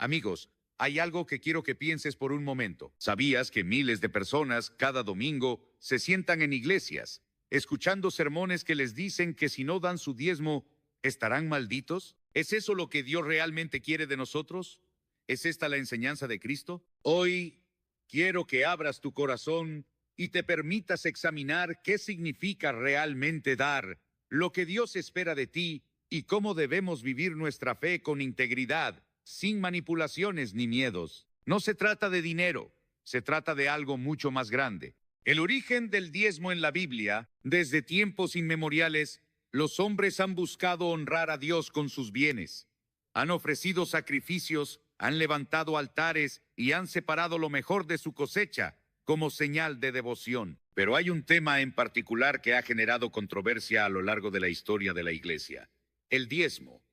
Amigos, hay algo que quiero que pienses por un momento. ¿Sabías que miles de personas cada domingo se sientan en iglesias, escuchando sermones que les dicen que si no dan su diezmo, estarán malditos? ¿Es eso lo que Dios realmente quiere de nosotros? ¿Es esta la enseñanza de Cristo? Hoy quiero que abras tu corazón y te permitas examinar qué significa realmente dar, lo que Dios espera de ti y cómo debemos vivir nuestra fe con integridad, sin manipulaciones ni miedos. No se trata de dinero, se trata de algo mucho más grande. El origen del diezmo en la Biblia, desde tiempos inmemoriales, los hombres han buscado honrar a Dios con sus bienes. Han ofrecido sacrificios, han levantado altares y han separado lo mejor de su cosecha como señal de devoción. Pero hay un tema en particular que ha generado controversia a lo largo de la historia de la Iglesia: el diezmo.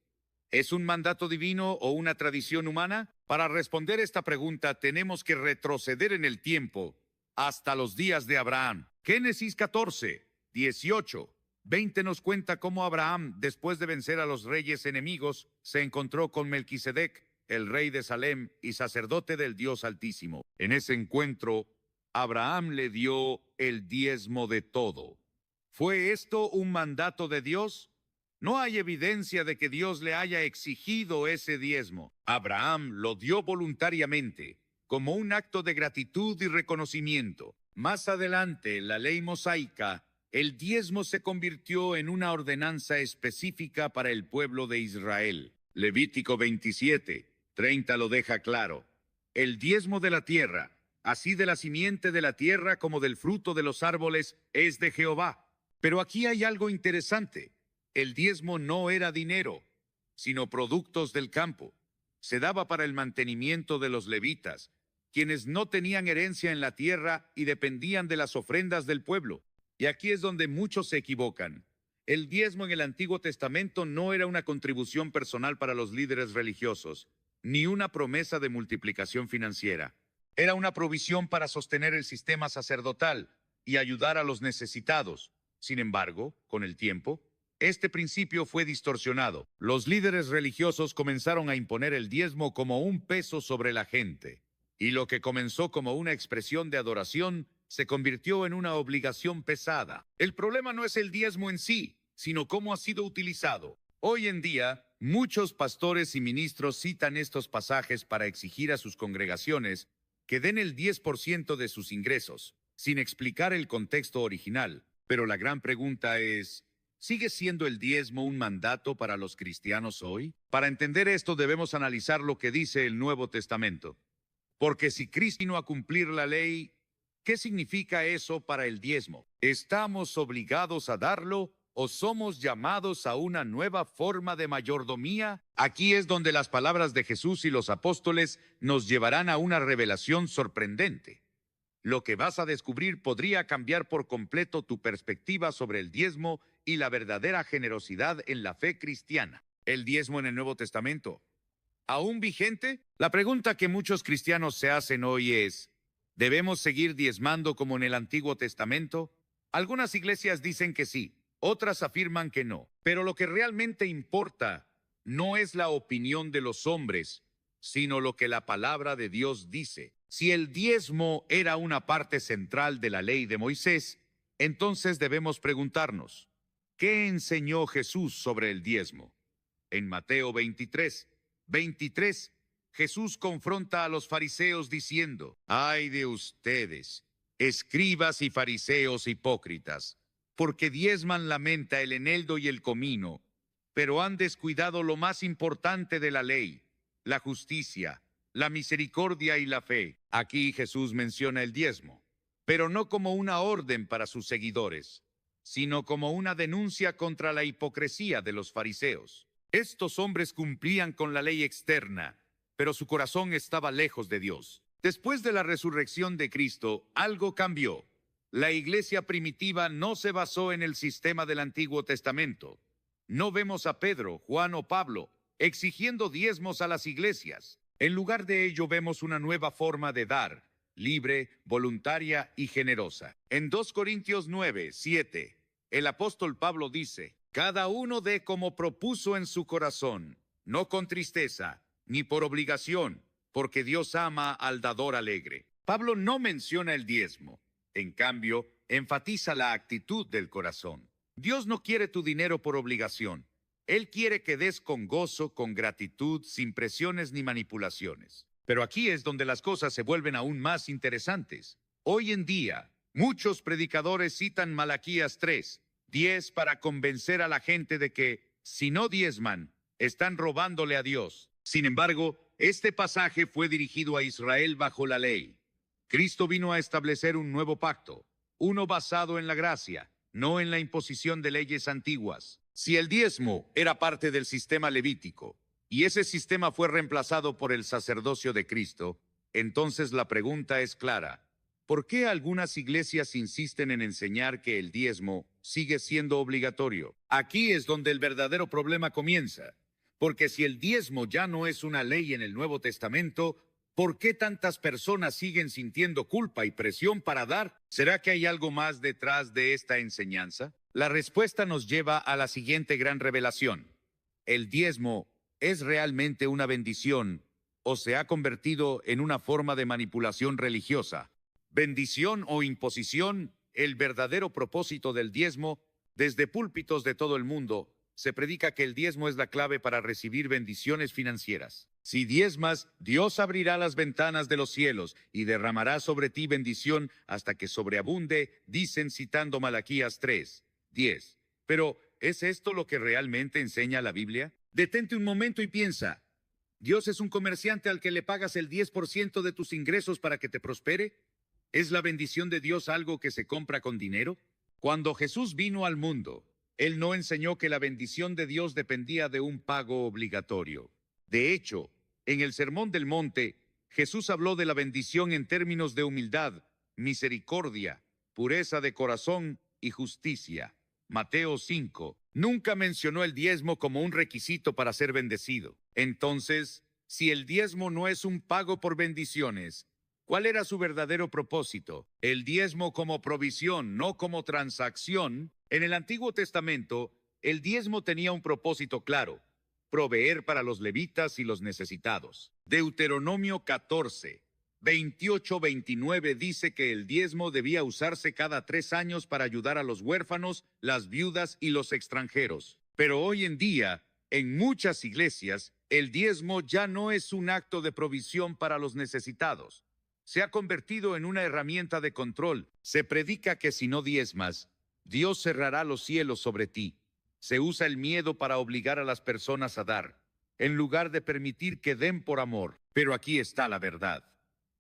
¿Es un mandato divino o una tradición humana? Para responder esta pregunta tenemos que retroceder en el tiempo hasta los días de Abraham. Génesis 14, 18, 20 nos cuenta cómo Abraham, después de vencer a los reyes enemigos, se encontró con Melquisedec, el rey de Salem y sacerdote del Dios Altísimo. En ese encuentro, Abraham le dio el diezmo de todo. ¿Fue esto un mandato de Dios? No hay evidencia de que Dios le haya exigido ese diezmo. Abraham lo dio voluntariamente, como un acto de gratitud y reconocimiento. Más adelante, en la ley mosaica, el diezmo se convirtió en una ordenanza específica para el pueblo de Israel. Levítico 27, 30 lo deja claro. El diezmo de la tierra, así de la simiente de la tierra como del fruto de los árboles, es de Jehová. Pero aquí hay algo interesante. El diezmo no era dinero, sino productos del campo. Se daba para el mantenimiento de los levitas, quienes no tenían herencia en la tierra y dependían de las ofrendas del pueblo. Y aquí es donde muchos se equivocan. El diezmo en el Antiguo Testamento no era una contribución personal para los líderes religiosos, ni una promesa de multiplicación financiera. Era una provisión para sostener el sistema sacerdotal y ayudar a los necesitados. Sin embargo, con el tiempo, este principio fue distorsionado. Los líderes religiosos comenzaron a imponer el diezmo como un peso sobre la gente, y lo que comenzó como una expresión de adoración se convirtió en una obligación pesada. El problema no es el diezmo en sí, sino cómo ha sido utilizado. Hoy en día, muchos pastores y ministros citan estos pasajes para exigir a sus congregaciones que den el 10% de sus ingresos, sin explicar el contexto original. Pero la gran pregunta es: ¿sigue siendo el diezmo un mandato para los cristianos hoy? Para entender esto debemos analizar lo que dice el Nuevo Testamento. Porque si Cristo vino a cumplir la ley, ¿qué significa eso para el diezmo? ¿Estamos obligados a darlo o somos llamados a una nueva forma de mayordomía? Aquí es donde las palabras de Jesús y los apóstoles nos llevarán a una revelación sorprendente. Lo que vas a descubrir podría cambiar por completo tu perspectiva sobre el diezmo y la verdadera generosidad en la fe cristiana. ¿El diezmo en el Nuevo Testamento aún vigente? La pregunta que muchos cristianos se hacen hoy es: ¿debemos seguir diezmando como en el Antiguo Testamento? Algunas iglesias dicen que sí, otras afirman que no. Pero lo que realmente importa no es la opinión de los hombres, sino lo que la palabra de Dios dice. Si el diezmo era una parte central de la ley de Moisés, entonces debemos preguntarnos: ¿qué enseñó Jesús sobre el diezmo? En Mateo 23, 23, Jesús confronta a los fariseos diciendo: «Ay de ustedes, escribas y fariseos hipócritas, porque diezman la menta, el eneldo y el comino, pero han descuidado lo más importante de la ley, la justicia, la misericordia y la fe». Aquí Jesús menciona el diezmo, pero no como una orden para sus seguidores, sino como una denuncia contra la hipocresía de los fariseos. Estos hombres cumplían con la ley externa, pero su corazón estaba lejos de Dios. Después de la resurrección de Cristo, algo cambió. La iglesia primitiva no se basó en el sistema del Antiguo Testamento. No vemos a Pedro, Juan o Pablo exigiendo diezmos a las iglesias. En lugar de ello, vemos una nueva forma de dar, libre, voluntaria y generosa. En 2 Corintios 9, 7, el apóstol Pablo dice: «Cada uno dé como propuso en su corazón, no con tristeza, ni por obligación, porque Dios ama al dador alegre. Pablo no menciona el diezmo. En cambio, enfatiza la actitud del corazón. Dios no quiere tu dinero por obligación. Él quiere que des con gozo, con gratitud, sin presiones ni manipulaciones. Pero aquí es donde las cosas se vuelven aún más interesantes. Hoy en día, muchos predicadores citan Malaquías 3:10 para convencer a la gente de que, si no diezman, están robándole a Dios. Sin embargo, este pasaje fue dirigido a Israel bajo la ley. Cristo vino a establecer un nuevo pacto, uno basado en la gracia, no en la imposición de leyes antiguas. Si el diezmo era parte del sistema levítico, y ese sistema fue reemplazado por el sacerdocio de Cristo, entonces la pregunta es clara. ¿Por qué algunas iglesias insisten en enseñar que el diezmo sigue siendo obligatorio? Aquí es donde el verdadero problema comienza. Porque si el diezmo ya no es una ley en el Nuevo Testamento, ¿por qué tantas personas siguen sintiendo culpa y presión para dar? ¿Será que hay algo más detrás de esta enseñanza? La respuesta nos lleva a la siguiente gran revelación. ¿El diezmo es realmente una bendición o se ha convertido en una forma de manipulación religiosa? Bendición o imposición, el verdadero propósito del diezmo, desde púlpitos de todo el mundo, se predica que el diezmo es la clave para recibir bendiciones financieras. Si diezmas, Dios abrirá las ventanas de los cielos y derramará sobre ti bendición hasta que sobreabunde, dicen citando Malaquías 3:10. Pero, ¿es esto lo que realmente enseña la Biblia? Detente un momento y piensa. ¿Dios es un comerciante al que le pagas el 10% de tus ingresos para que te prospere? ¿Es la bendición de Dios algo que se compra con dinero? Cuando Jesús vino al mundo, Él no enseñó que la bendición de Dios dependía de un pago obligatorio. De hecho, en el Sermón del Monte, Jesús habló de la bendición en términos de humildad, misericordia, pureza de corazón y justicia. Mateo 5. Nunca mencionó el diezmo como un requisito para ser bendecido. Entonces, si el diezmo no es un pago por bendiciones, ¿cuál era su verdadero propósito? El diezmo como provisión, no como transacción. En el Antiguo Testamento, el diezmo tenía un propósito claro: proveer para los levitas y los necesitados. Deuteronomio 14:28-29 dice que el diezmo debía usarse cada 3 años para ayudar a los huérfanos, las viudas y los extranjeros. Pero hoy en día, en muchas iglesias, el diezmo ya no es un acto de provisión para los necesitados. Se ha convertido en una herramienta de control. Se predica que si no diezmas, Dios cerrará los cielos sobre ti. Se usa el miedo para obligar a las personas a dar, en lugar de permitir que den por amor. Pero aquí está la verdad.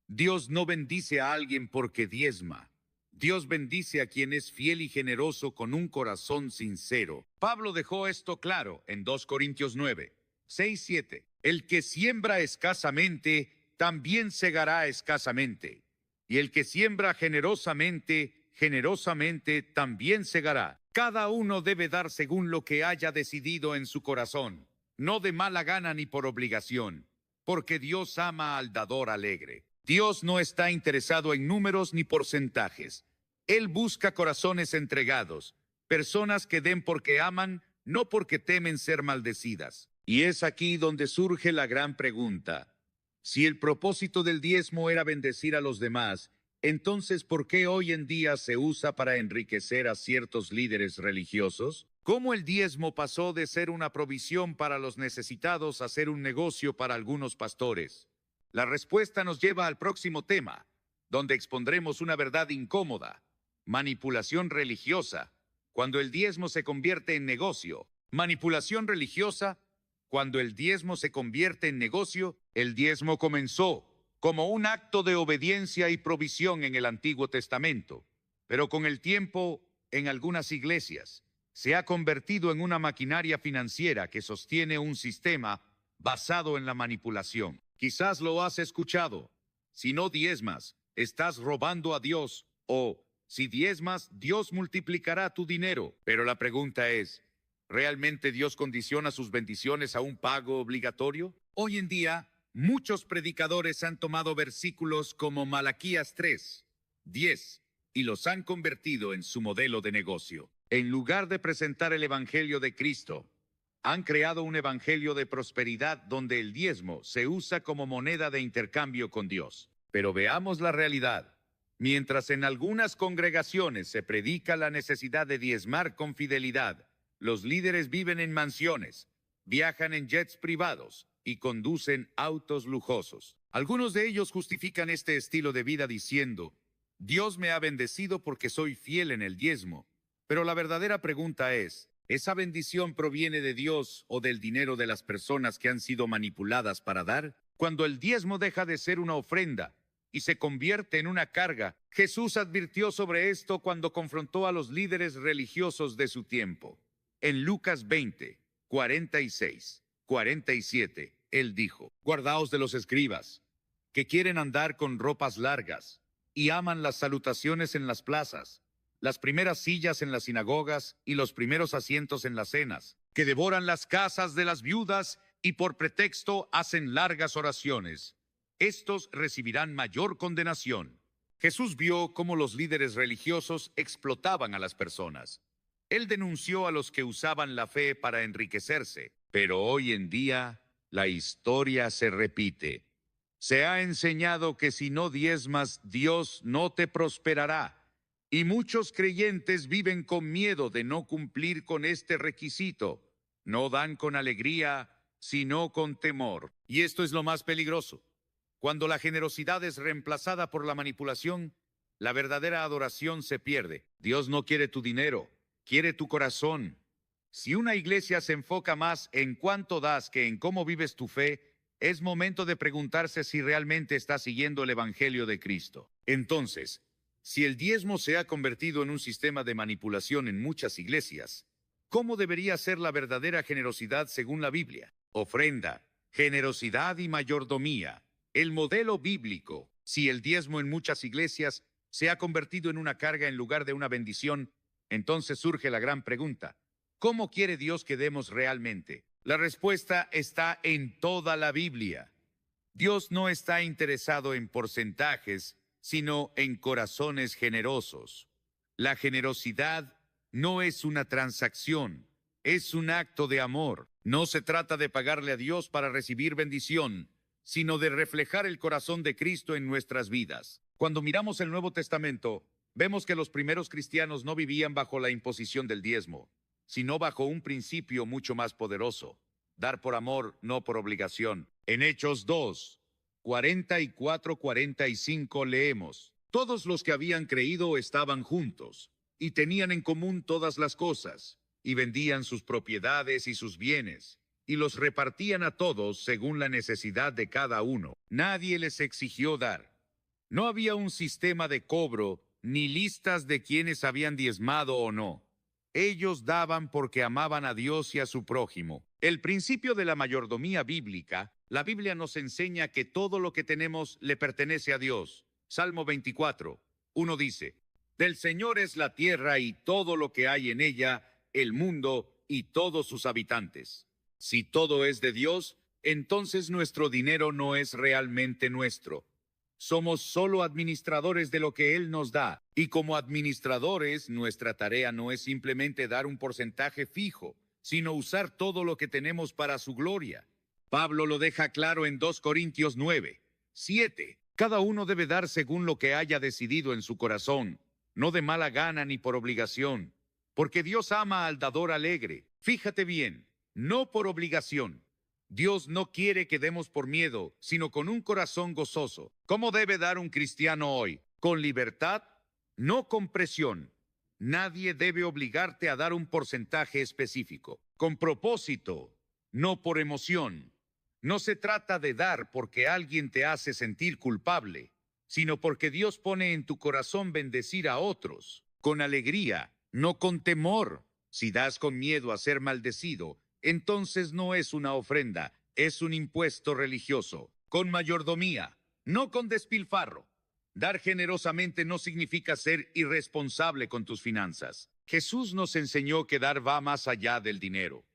Dios no bendice a alguien porque diezma. Dios bendice a quien es fiel y generoso con un corazón sincero. Pablo dejó esto claro en 2 Corintios 9:6-7. El que siembra escasamente, también segará escasamente. Y el que siembra generosamente, generosamente también segará. Cada uno debe dar según lo que haya decidido en su corazón, no de mala gana ni por obligación, porque Dios ama al dador alegre. Dios no está interesado en números ni porcentajes. Él busca corazones entregados, personas que den porque aman, no porque temen ser maldecidas. Y es aquí donde surge la gran pregunta. Si el propósito del diezmo era bendecir a los demás, entonces ¿por qué hoy en día se usa para enriquecer a ciertos líderes religiosos? ¿Cómo el diezmo pasó de ser una provisión para los necesitados a ser un negocio para algunos pastores? La respuesta nos lleva al próximo tema, donde expondremos una verdad incómoda: manipulación religiosa, cuando el diezmo se convierte en negocio. Manipulación religiosa, cuando el diezmo se convierte en negocio. El diezmo comenzó como un acto de obediencia y provisión en el Antiguo Testamento, pero con el tiempo, en algunas iglesias, se ha convertido en una maquinaria financiera que sostiene un sistema basado en la manipulación. Quizás lo has escuchado: si no diezmas, estás robando a Dios, o si diezmas, Dios multiplicará tu dinero. Pero la pregunta es, ¿realmente Dios condiciona sus bendiciones a un pago obligatorio? Hoy en día, muchos predicadores han tomado versículos como Malaquías 3:10 y los han convertido en su modelo de negocio. En lugar de presentar el Evangelio de Cristo, Han creado un evangelio de prosperidad donde el diezmo se usa como moneda de intercambio con Dios. Pero veamos la realidad. Mientras en algunas congregaciones se predica la necesidad de diezmar con fidelidad, los líderes viven en mansiones, viajan en jets privados y conducen autos lujosos. Algunos de ellos justifican este estilo de vida diciendo: Dios me ha bendecido porque soy fiel en el diezmo. Pero la verdadera pregunta es: ¿esa bendición proviene de Dios o del dinero de las personas que han sido manipuladas para dar? Cuando el diezmo deja de ser una ofrenda y se convierte en una carga, Jesús advirtió sobre esto cuando confrontó a los líderes religiosos de su tiempo. En Lucas 20, 46, 47, él dijo: Guardaos de los escribas, que quieren andar con ropas largas y aman las salutaciones en las plazas, las primeras sillas en las sinagogas y los primeros asientos en las cenas, que devoran las casas de las viudas y por pretexto hacen largas oraciones. Estos recibirán mayor condenación. Jesús vio cómo los líderes religiosos explotaban a las personas. Él denunció a los que usaban la fe para enriquecerse, pero hoy en día la historia se repite. Se ha enseñado que si no diezmas, Dios no te prosperará. Y muchos creyentes viven con miedo de no cumplir con este requisito. No dan con alegría, sino con temor. Y esto es lo más peligroso. Cuando la generosidad es reemplazada por la manipulación, la verdadera adoración se pierde. Dios no quiere tu dinero, quiere tu corazón. Si una iglesia se enfoca más en cuánto das que en cómo vives tu fe, es momento de preguntarse si realmente estás siguiendo el Evangelio de Cristo. Entonces, si el diezmo se ha convertido en un sistema de manipulación en muchas iglesias, ¿cómo debería ser la verdadera generosidad según la Biblia? Ofrenda, generosidad y mayordomía. El modelo bíblico. Si el diezmo en muchas iglesias se ha convertido en una carga en lugar de una bendición, entonces surge la gran pregunta: ¿cómo quiere Dios que demos realmente? La respuesta está en toda la Biblia. Dios no está interesado en porcentajes, sino en corazones generosos. La generosidad no es una transacción, es un acto de amor. No se trata de pagarle a Dios para recibir bendición, sino de reflejar el corazón de Cristo en nuestras vidas. Cuando miramos el Nuevo Testamento, vemos que los primeros cristianos no vivían bajo la imposición del diezmo, sino bajo un principio mucho más poderoso: dar por amor, no por obligación. En Hechos 2, 44-45 leemos: Todos los que habían creído estaban juntos, y tenían en común todas las cosas, y vendían sus propiedades y sus bienes, y los repartían a todos según la necesidad de cada uno. Nadie les exigió dar. No había un sistema de cobro, ni listas de quienes habían diezmado o no. Ellos daban porque amaban a Dios y a su prójimo. El principio de la mayordomía bíblica. La Biblia nos enseña que todo lo que tenemos le pertenece a Dios. Salmo 24, 1 dice: Del Señor es la tierra y todo lo que hay en ella, el mundo y todos sus habitantes. Si todo es de Dios, entonces nuestro dinero no es realmente nuestro. Somos solo administradores de lo que Él nos da. Y como administradores, nuestra tarea no es simplemente dar un porcentaje fijo, sino usar todo lo que tenemos para su gloria. Pablo lo deja claro en 2 Corintios 9, 7. Cada uno debe dar según lo que haya decidido en su corazón, no de mala gana ni por obligación, porque Dios ama al dador alegre. Fíjate bien, no por obligación. Dios no quiere que demos por miedo, sino con un corazón gozoso. ¿Cómo debe dar un cristiano hoy? ¿Con libertad? No con presión. Nadie debe obligarte a dar un porcentaje específico. Con propósito, no por emoción. No se trata de dar porque alguien te hace sentir culpable, sino porque Dios pone en tu corazón bendecir a otros. Con alegría, no con temor. Si das con miedo a ser maldecido, entonces no es una ofrenda, es un impuesto religioso. Con mayordomía, no con despilfarro. Dar generosamente no significa ser irresponsable con tus finanzas. Jesús nos enseñó que dar va más allá del dinero.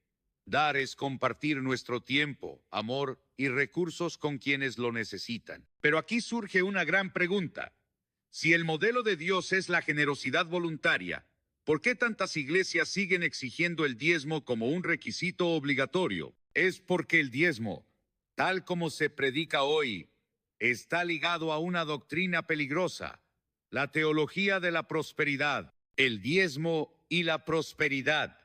Dar es compartir nuestro tiempo, amor y recursos con quienes lo necesitan. Pero aquí surge una gran pregunta. Si el modelo de Dios es la generosidad voluntaria, ¿Por qué tantas iglesias siguen exigiendo el diezmo como un requisito obligatorio? Es porque el diezmo, tal como se predica hoy, está ligado a una doctrina peligrosa, la teología de la prosperidad, el diezmo y la prosperidad.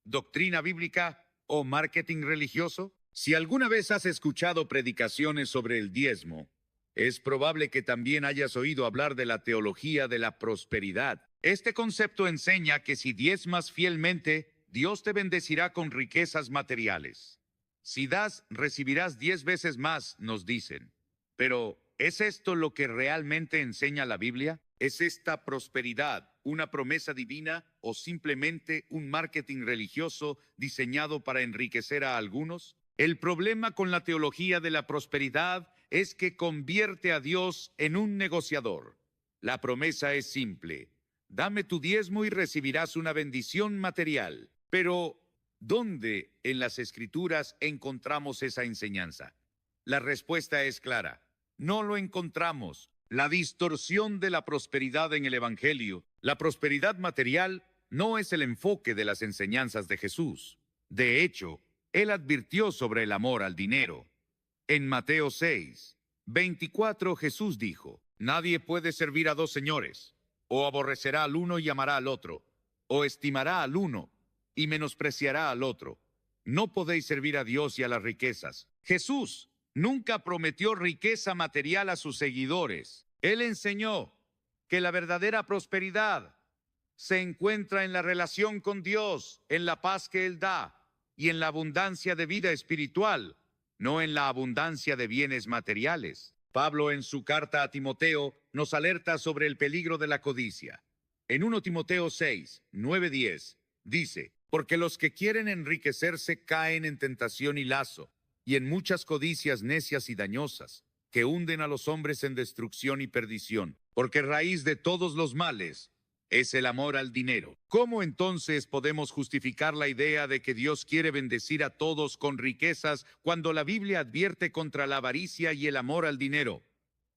¿Doctrina bíblica o marketing religioso? Si alguna vez has escuchado predicaciones sobre el diezmo, es probable que también hayas oído hablar de la teología de la prosperidad. Este concepto enseña que si diezmas fielmente, Dios te bendecirá con riquezas materiales. Si das, recibirás 10 veces más, nos dicen. Pero, ¿es esto lo que realmente enseña la Biblia? ¿Es esta prosperidad una promesa divina o simplemente un marketing religioso diseñado para enriquecer a algunos? El problema con la teología de la prosperidad es que convierte a Dios en un negociador. La promesa es simple: dame tu diezmo y recibirás una bendición material. Pero, ¿dónde en las Escrituras encontramos esa enseñanza? La respuesta es clara: no lo encontramos. La distorsión de la prosperidad en el Evangelio, la prosperidad material, no es el enfoque de las enseñanzas de Jesús. De hecho, Él advirtió sobre el amor al dinero. En Mateo 6:24 Jesús dijo: nadie puede servir a dos señores. O aborrecerá al uno y amará al otro, o estimará al uno y menospreciará al otro. No podéis servir a Dios y a las riquezas. Jesús nunca prometió riqueza material a sus seguidores. Él enseñó que la verdadera prosperidad se encuentra en la relación con Dios, en la paz que Él da y en la abundancia de vida espiritual, no en la abundancia de bienes materiales. Pablo, en su carta a Timoteo, nos alerta sobre el peligro de la codicia. En 1 Timoteo 6:9-10 dice: porque los que quieren enriquecerse caen en tentación y lazo, y en muchas codicias necias y dañosas, que hunden a los hombres en destrucción y perdición, porque raíz de todos los males es el amor al dinero. ¿Cómo entonces podemos justificar la idea de que Dios quiere bendecir a todos con riquezas cuando la Biblia advierte contra la avaricia y el amor al dinero?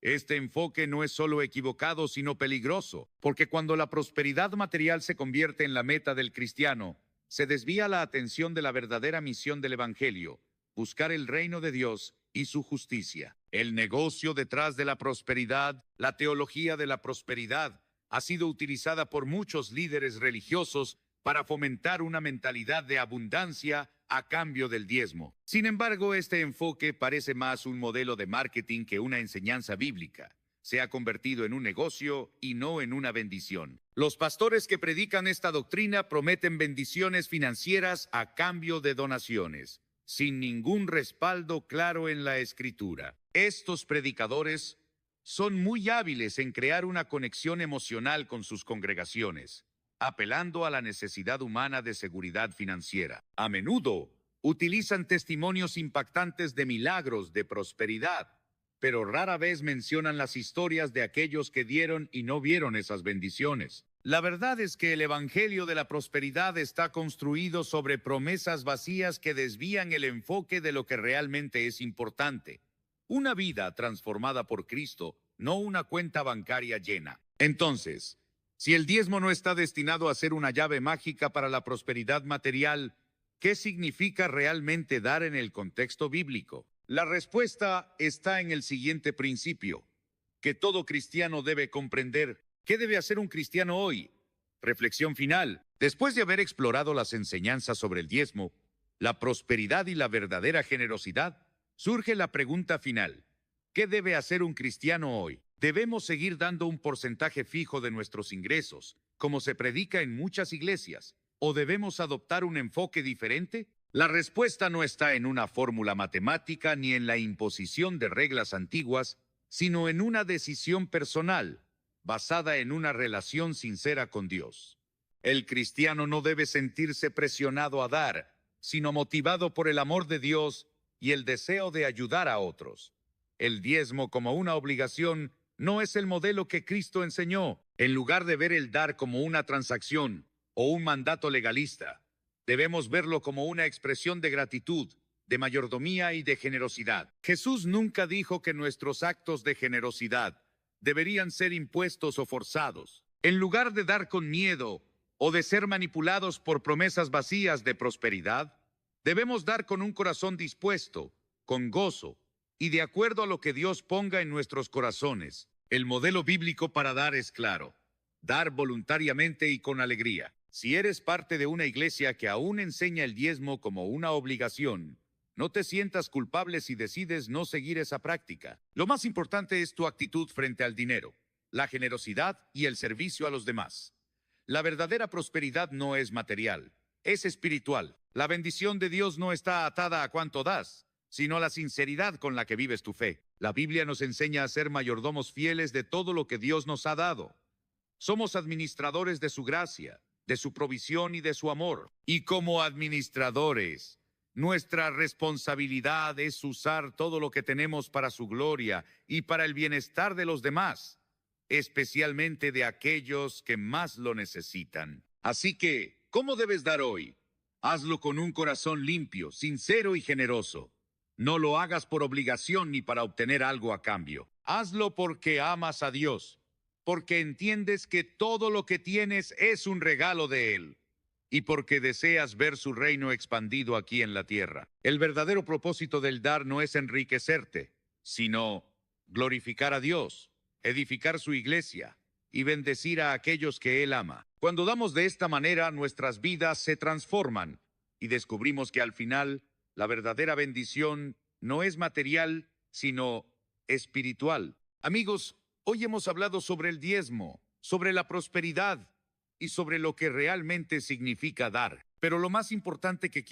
Este enfoque no es solo equivocado, sino peligroso, porque cuando la prosperidad material se convierte en la meta del cristiano, se desvía la atención de la verdadera misión del Evangelio: buscar el reino de Dios y su justicia. El negocio detrás de la prosperidad, la teología de la prosperidad, ha sido utilizada por muchos líderes religiosos para fomentar una mentalidad de abundancia a cambio del diezmo. Sin embargo, este enfoque parece más un modelo de marketing que una enseñanza bíblica. Se ha convertido en un negocio y no en una bendición. Los pastores que predican esta doctrina prometen bendiciones financieras a cambio de donaciones, sin ningún respaldo claro en la Escritura. Estos predicadores son muy hábiles en crear una conexión emocional con sus congregaciones, apelando a la necesidad humana de seguridad financiera. A menudo utilizan testimonios impactantes de milagros de prosperidad, pero rara vez mencionan las historias de aquellos que dieron y no vieron esas bendiciones. La verdad es que el Evangelio de la prosperidad está construido sobre promesas vacías que desvían el enfoque de lo que realmente es importante: una vida transformada por Cristo, no una cuenta bancaria llena. Entonces, si el diezmo no está destinado a ser una llave mágica para la prosperidad material, ¿qué significa realmente dar en el contexto bíblico? La respuesta está en el siguiente principio, que todo cristiano debe comprender. ¿Qué debe hacer un cristiano hoy? Reflexión final. Después de haber explorado las enseñanzas sobre el diezmo, la prosperidad y la verdadera generosidad, surge la pregunta final: ¿qué debe hacer un cristiano hoy? ¿Debemos seguir dando un porcentaje fijo de nuestros ingresos, como se predica en muchas iglesias, o debemos adoptar un enfoque diferente? La respuesta no está en una fórmula matemática ni en la imposición de reglas antiguas, sino en una decisión personal, basada en una relación sincera con Dios. El cristiano no debe sentirse presionado a dar, sino motivado por el amor de Dios y el deseo de ayudar a otros. El diezmo como una obligación no es el modelo que Cristo enseñó. En lugar de ver el dar como una transacción o un mandato legalista, debemos verlo como una expresión de gratitud, de mayordomía y de generosidad. Jesús nunca dijo que nuestros actos de generosidad deberían ser impuestos o forzados. En lugar de dar con miedo o de ser manipulados por promesas vacías de prosperidad. Debemos dar con un corazón dispuesto, con gozo, y de acuerdo a lo que Dios ponga en nuestros corazones. El modelo bíblico para dar es claro: dar voluntariamente y con alegría. Si eres parte de una iglesia que aún enseña el diezmo como una obligación, no te sientas culpable si decides no seguir esa práctica. Lo más importante es tu actitud frente al dinero, la generosidad y el servicio a los demás. La verdadera prosperidad no es material, es espiritual. La bendición de Dios no está atada a cuánto das, sino a la sinceridad con la que vives tu fe. La Biblia nos enseña a ser mayordomos fieles de todo lo que Dios nos ha dado. Somos administradores de su gracia, de su provisión y de su amor. Y como administradores, nuestra responsabilidad es usar todo lo que tenemos para su gloria y para el bienestar de los demás, especialmente de aquellos que más lo necesitan. Así que, ¿cómo debes dar hoy? Hazlo con un corazón limpio, sincero y generoso. No lo hagas por obligación ni para obtener algo a cambio. Hazlo porque amas a Dios, porque entiendes que todo lo que tienes es un regalo de Él, y porque deseas ver su reino expandido aquí en la tierra. El verdadero propósito del dar no es enriquecerte, sino glorificar a Dios, edificar su iglesia y bendecir a aquellos que Él ama. Cuando damos de esta manera, nuestras vidas se transforman y descubrimos que al final la verdadera bendición no es material, sino espiritual. Amigos, hoy hemos hablado sobre el diezmo, sobre la prosperidad y sobre lo que realmente significa dar. Pero lo más importante que